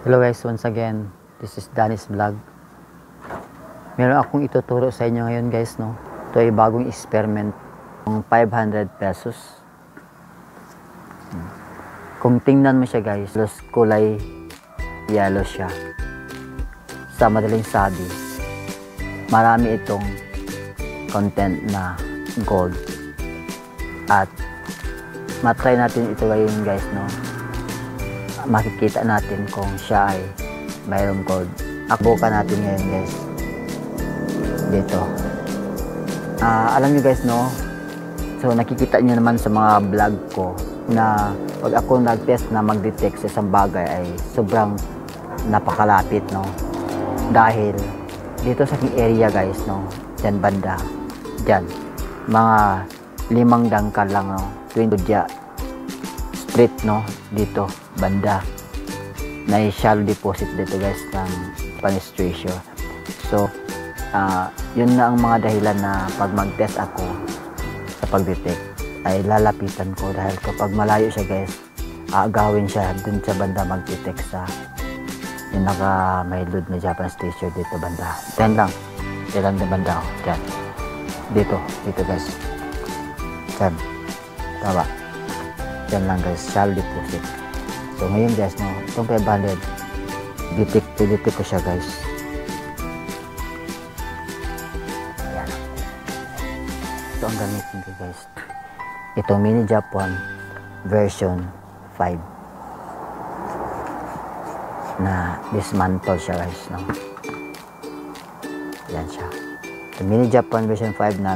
Hello guys, once again, this is Danny's Vlog. Meron akong ituturo sa inyo ngayon guys, no. Ito ay bagong experiment ng 500 pesos. Kung tingnan mo siya guys, kulay yellow siya. Sa madaling sabi, marami itong content na gold. At matry natin ito ngayon guys, no. Makikita natin kung siya ay mayroong gold. Akbukan natin ngayon guys dito. Alam nyo guys, no, so nakikita nyo naman sa mga vlog ko na pag ako nag-test na mag-detect sa isang bagay ay sobrang napakalapit, no, dahil dito sa aking area guys, no, dyan banda, dyan mga 5 dangkal lang, no, 20 street, no, dito banda na shallow deposit dito guys ng penetration. So yun na ang mga dahilan na pag mag-test ako sa pag-detect ay lalapitan ko, dahil kapag malayo siya guys, aagawin siya dun sa banda mag-detect sa yung naka may load na Japanese t-shirt dito banda. Yan lang banda, oh, dyan dito guys, dyan tama. Yan lang guys, shallow deposit. So ngayon guys, no, itong 500 detect ko siya guys. Ayan. Ito ang gamitin ko guys. Ito Mini Japan version 5 na dismantle siya guys, no. Yan siya. Ito Mini Japan version 5 na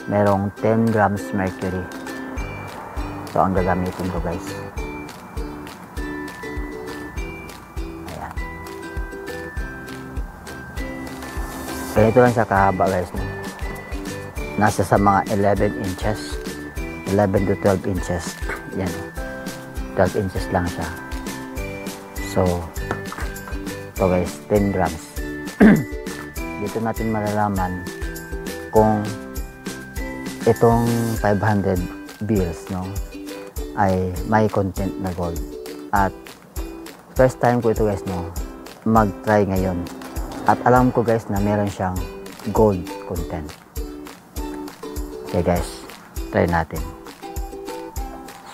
merong 10 grams mercury. So ang gagamitin ko guys. Ayan. Ganito lang siya kahaba guys, no? Nasa sa mga 11 inches. 11 to 12 inches. Yan. 12 inches lang siya. So ito guys, 10 grams. Dito natin malalaman kung itong 500 bills, no, ay may content na gold. At first time ko ito guys, no, mag-try ngayon. At alam ko guys na meron siyang gold content. Okay guys, try natin.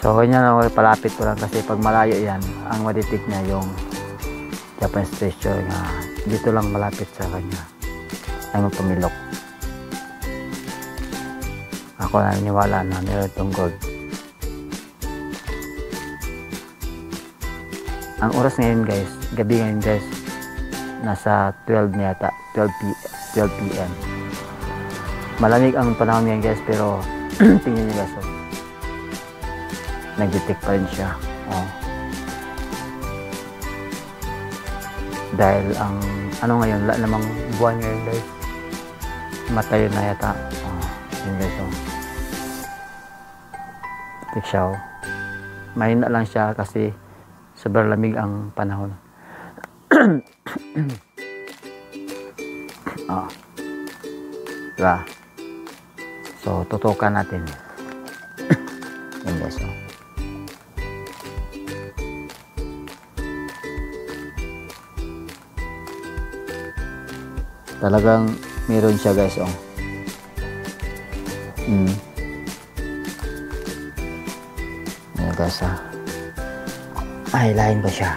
So ganyan lang, palapit ko lang kasi pag malayo yan, ang maditik niya yung Japanese treasure nga dito lang malapit sa kanya ay magpamilok. Ako naniniwala na meron itong gold. Ang oras ngayon guys, gabi ngayon guys, nasa 12 na yata, 12 PM. Malamig ang panahon ngayon guys, pero tingnan nyo guys, oh, nag-detect pa rin siya. Oh. Dahil ang ano ngayon, wala namang buwan ngayon guys, matayo na yata. Oh, yun guys, oh. Detect siya, oh. Mahina lang siya kasi sobrang lamig ang panahon. Diba? So tutukan natin. Yan guys, oh. Talagang meron siya guys, oh. Yan guys, ah. Highline ko siya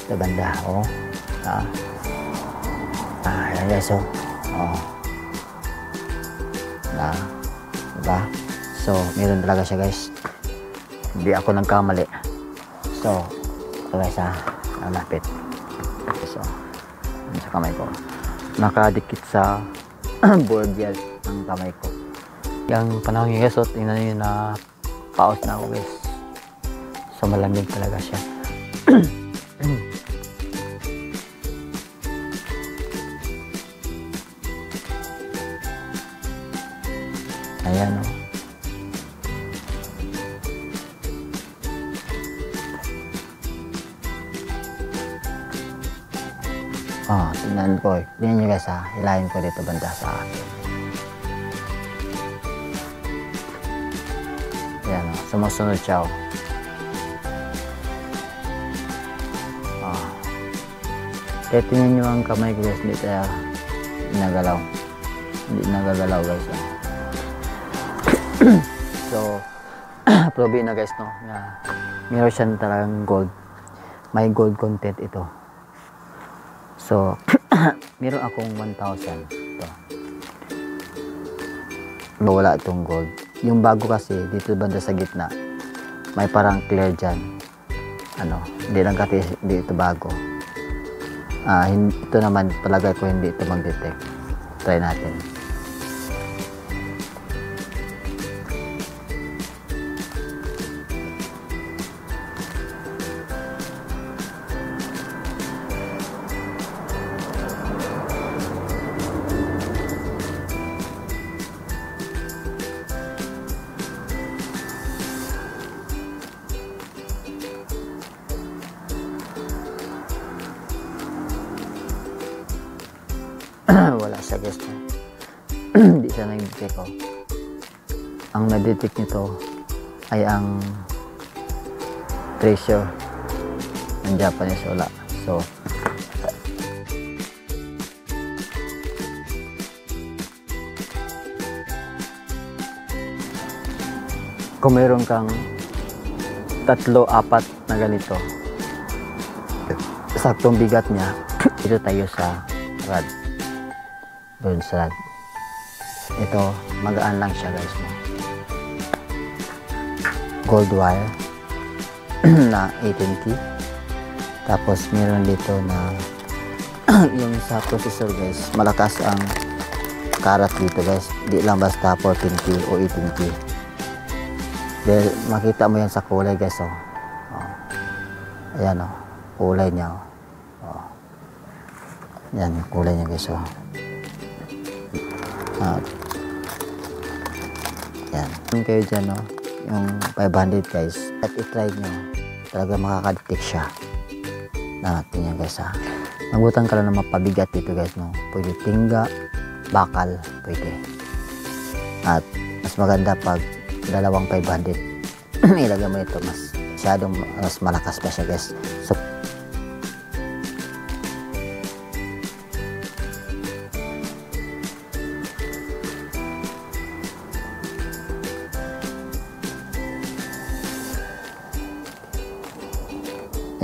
sa banda, oh. Ayan guys, oh. Diba? So meron talaga siya guys, hindi ako nagkamali. So ito guys, lapit. So sa kamay ko, nakadikit sa board yan ang kamay ko. Yung panahon yung guys, tingnan nyo na paos na ako guys. So malamig talaga siya. Ayan, oh. Tingnan ko. Tingnan nyo guys, hilahin ko dito banda sa ayan, oh. Sumusunod siya, oh. Kaya tingnan nyo ang kamay ko guys, hindi tayo nagalaw. Hindi nagagalaw guys. So, probe na guys no, na meron siyang talagang gold. May gold content ito. So, meron akong 1,000. Ito. Mawala itong gold. Yung bago kasi, dito banda sa gitna, may parang clear dyan. Ano, hindi ito bago. Ito naman, palagay ko hindi ito mag-detect. Try natin. Wala siya guys. Hindi siya nag-detect ko. Ang na-detect nito ay ang treasure ng Japanese. Wala. So kung meron kang 3-4 na ganito, saktong bigat niya, ito tayo sa rad. Doon sa rad. Ito, magaan lang siya guys. Gold wire na 18K. Tapos meron dito na yung sa processor guys, malakas ang karat dito guys. Di lang basta 14K o 18K. Dahil makita mo yan sa kulay guys. Oh. Ayan oh, kulay niya oh. Yan yung kulay niya guys oh. Yan. Kung kayo dyan no, yung 500 guys, at i-try nyo, talaga makaka-detect siya. Natin yan guys ha. Magbutang ka lang na mapabigat dito guys no. Pwede tingga, bakal, pwede. At mas maganda pag dalawang 500 ilagay mo ito, mas malakas pa siya guys. So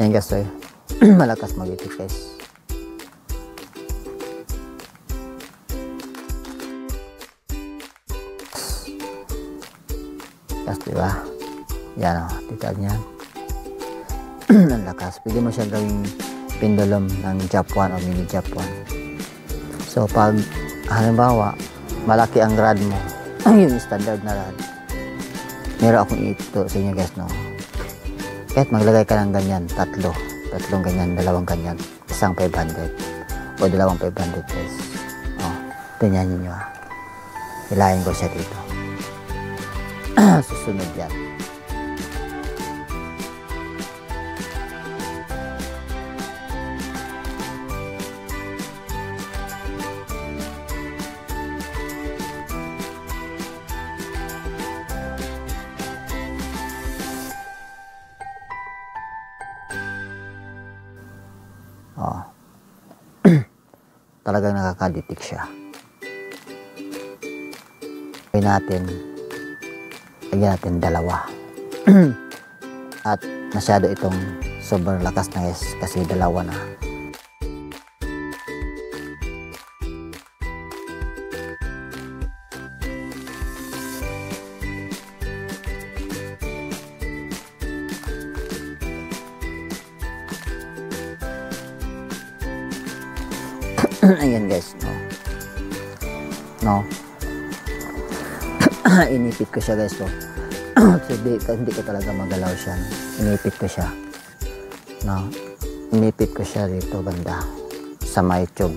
ayan guys, so, malakas mag-itik guys. Guys, diba? Yan o, titag niyan. Ang lakas. Pwede mo siya gawing pendulum ng Japan o mini Japan. So, pag halimbawa, malaki ang rad mo, yung standard na rad, meron akong ito sa inyo guys, no? Kahit maglagay ka ng ganyan, tatlong ganyan, dalawang ganyan, isang 500 o dalawang 500 guys. Oh, tingnan niyo ha. Hilahin ko siya dito. Susunod yan. Oh. Talagang nakaka-detect siya. Lagyan natin dalawa. At masyado itong sobrang lakas na guys kasi dalawa na. Ayan guys, no. Inipit ko siya guys, so hindi ko talaga magalaw siya. Inipit ko siya, no. Inipit ko siya dito banda sa may tube.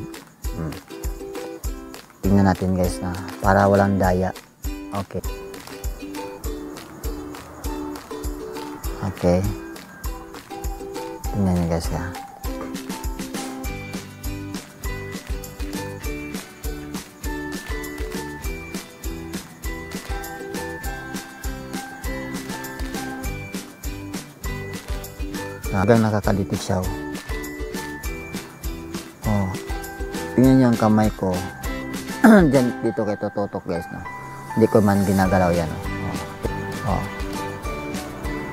Tingnan natin guys na para walang daya. Okay. Tingnan niyo guys ha. Hanggang nakakalitik siya. niyo ang kamay ko. Diyan, dito kay tututok guys, no? Hindi ko man ginagalaw yan. Oh.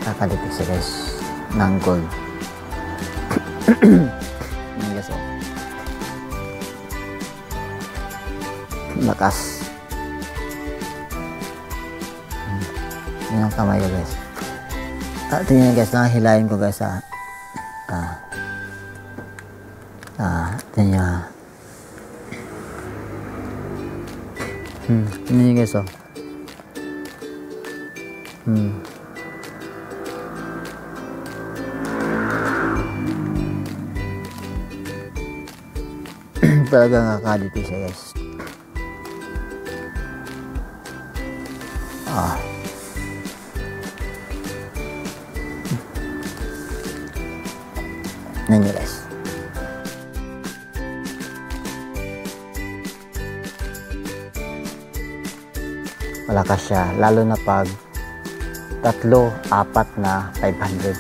Kakalitik siya guys ng gold. Yan guys, oh. Lakas. Yan ang kamay ko guys. Tingnan guys, nakahilayin ko guys, tingnan nyo. Tingnan nyo guys, oh. Talagang kakaditi siya guys. Tingnan nyo guys. Malakas siya, lalo na pag 3-4 na 500.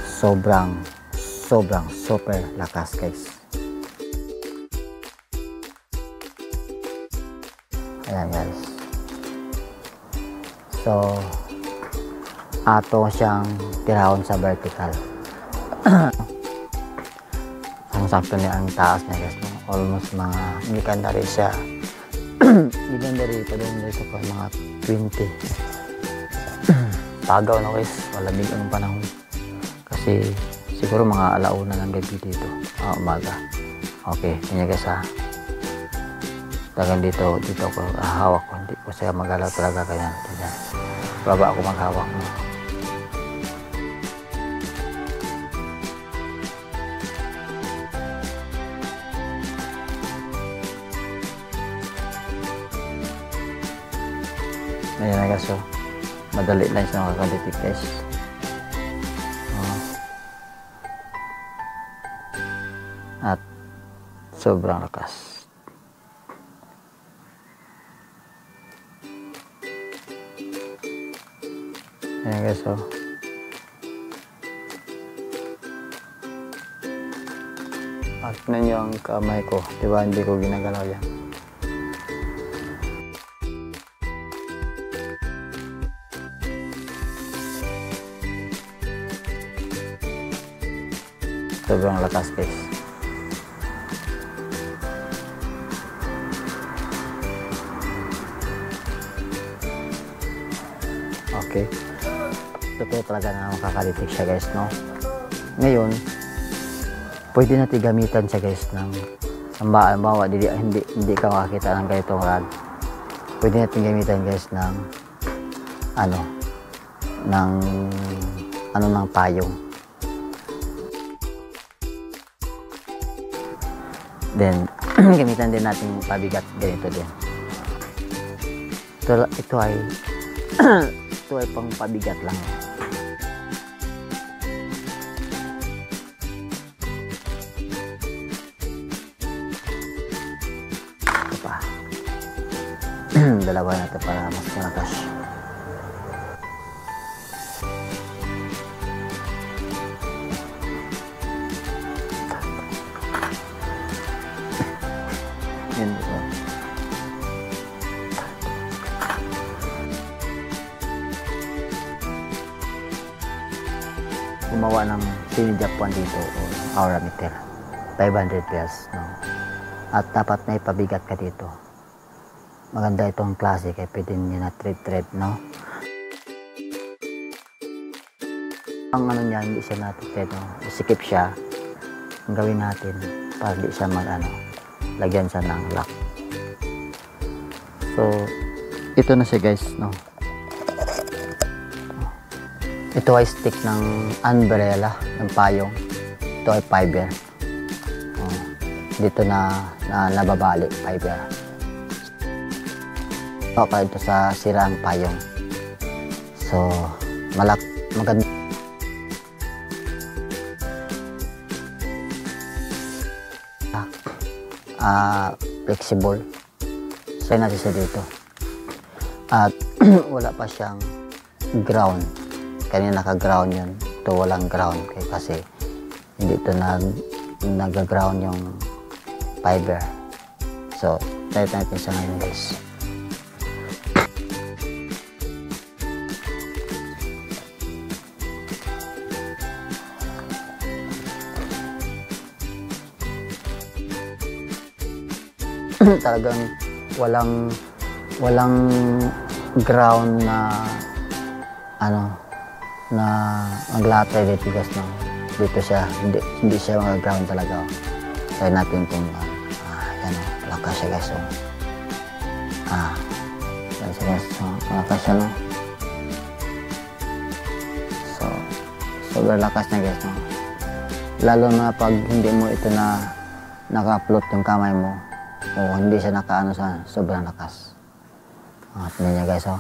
Sobrang super lakas guys. Ayan guys. So ato siyang tirahon sa vertical. Ang sakto niya ang taas niya guys, almost mga hindi ka na rin siya. Ilan na rin sa mga 20. Tagaw na guys, malamig ang panahon. Kasi siguro mga alauna ng gabi dito, umaga. Okay, yun guys ha. Tagang dito ako hawak ko, hindi ko siya magalaw talaga kaya. Baba ako maghawak mo. Ayan na guys, so madali lang siya makakalitik guys. At sobrang lakas. Ayan guys, so at na nyo ang kamay ko, diba hindi ko ginagalaw yan. Sobrang lakas guys. Okay. Totoo talaga na makakalitik siya guys, no? Ngayon, pwede natin gamitan siya guys ng halimbawa, hindi ka makakita ng ganitong rod. Pwede natin gamitan guys ng ng payong. Then, gamitan din natin pabigat ganito din. Ito ay ito ay pang pabigat lang. Ito pa. Dalawa na ito para mas malakas. Yan ito. Gumawa ng Japan dito o aura meter 500 pesos, no? At dapat may pabigat ka dito. Maganda itong klase kaya pwede nyo na thread, no? Ang niya, hindi siya natin no? Isikip siya. Ang gawin natin para di siya lagyan siya ng lock. So ito na siya guys, no? Ito ay stick ng umbrella, ng payong. Ito ay fiber. Dito na nababali, fiber. Okay, ito sa sirang payong. So, maganda. Flexible. Sa'yo natin siya dito. At wala pa siyang ground. Kanina naka-ground yun. Ito walang ground kasi hindi ito nag-ground yung fiber. i-start natin sa ngayon guys. Talagang walang ground na ano na maglatay dito guys, no? Dito siya, hindi siya mga ground talaga. Try natin kung yan o, lakas siya guys. Yan siya guys, lakas siya, no? So sobrang lakas niya guys, no? Lalo na pag hindi mo ito na naka-float yung kamay mo o hindi siya nakaano sa sobrang lakas. Tignan niya guys, oh.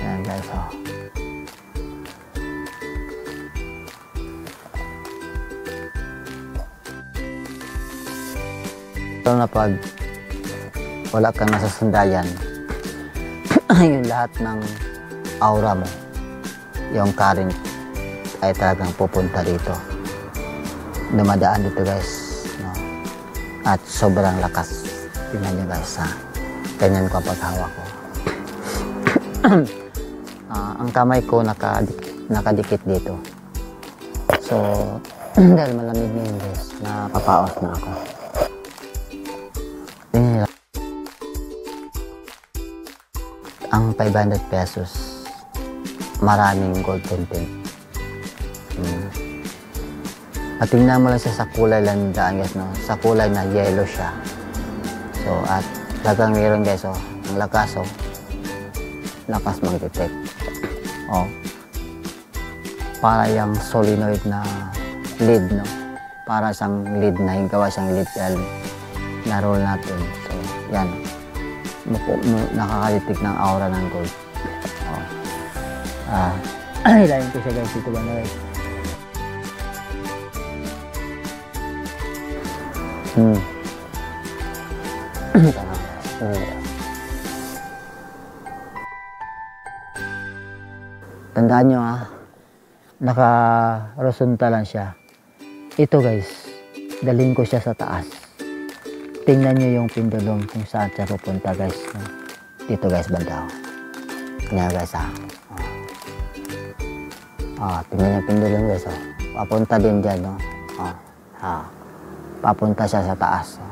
Yan guys, oh. Ito na pag wala kang nasasandayan, yung lahat ng aura mo, yung current ay talagang pupunta dito, dumadaan dito guys, no? At sobrang lakas. Tingnan nyo guys, ganyan ko paghawak ko. Ang kamay ko nakadikit dito, so dahil malamig ngayon guys, napapaos na ako. Tingnan nyo, ang 500 pesos, maraming gold content. At tingnan mo lang siya sa kulay landaan guys, no? Sa kulay na yellow siya. So at talagang meron guys, oh, ang lakas, oh. Lakas mag-detect. Oh. Para yung solenoid na lead, no? Para siyang lead na gawa siyang lead na roll natin. So yan. Nakakalitik ng aura ng gold. Oh. Hilahin ko siya guys, dito ba na guys? Tandaan nyo naka-horizontal lang siya. Ito guys, dalhin ko siya sa taas. Tingnan nyo yung pendulum kung saan siya pupunta guys. Dito guys, banda. Kanya guys, tingnan nyo yung pendulum guys. Papunta din dyan, no? Papunta siya sa taas.